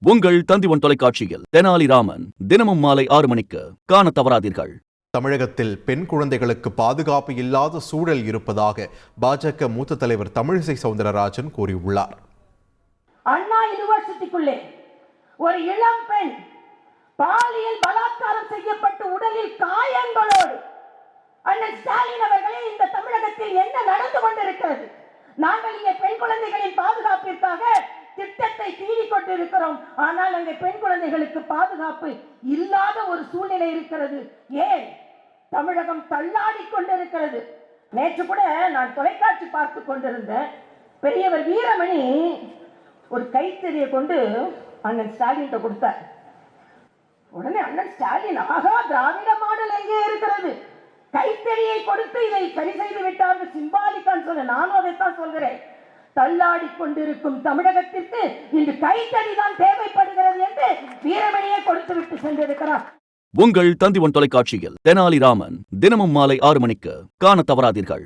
உங்கள் தந்திவன் தொலைக்காட்சியில் தெனாலிராமன் தினமும் மாலை 6 மணிக்கு காண தவறாதீர்கள். தமிழகத்தில் பெண் குழந்தைகளுக்கு பாதுகாப்பு இல்லாத சூழல் இருப்பதாக பாஜக மூத்த தலைவர் தமிழிசை சவுந்தரராஜன் கூறியுள்ளார். அண்ணா யூனிவர்சிட்டிக்குள்ளே ஒரு இளம் பெண் பாலியல் பலாத்காரம் செய்யப்பட்டு உடலில் காயங்களோடு அண்ணன் ஸ்டாலின் அவர்களே, இந்த தமிழகத்தில் என்ன நடந்து கொண்டிருக்கிறது? நாங்கள் இங்கே பெண் குழந்தைகளின் பாதுகாப்பிற்காக திட்டத்தை தீடிக் கொண்டிருக்கிறோம். ஆனால் அங்கே பெண் குழந்தைகளுக்கு பாதுகாப்பு இல்லாத ஒரு சூழ்நிலை இருக்கிறது. ஏன் தமிழகம் தள்ளாடி கொண்டிருக்கிறது? நேற்று கூட நான் தொலைக்காட்சி பார்த்து கொண்டிருந்தேன். பெரியவர் வீரமணி ஒரு கைத்தறியை கொண்டு அண்ணன் ஸ்டாலின் கொடுத்தார். உடனே அண்ணன் ஸ்டாலின், ஆகா, திராவிட மாடல் எங்கே இருக்கிறது, கைத்தறியை கொடுத்து இதை சரி செய்து விட்டார்கள், சிம்பாலிக்கான்னு சொன்ன. நானும் அதைத்தான் சொல்கிறேன். தள்ளாடி கொண்டிருக்கும் தமிழகத்திற்கு இன்று கைத்தறி தான் தேவைப்படுகிறது என்று வீரமணியை கொடுத்து விட்டு சென்றிருக்கிறார். உங்கள் தந்திவன் தொலைக்காட்சியில் தெனாலிராமன் தினமும் மாலை 6 மணிக்கு காண தவறாதீர்கள்.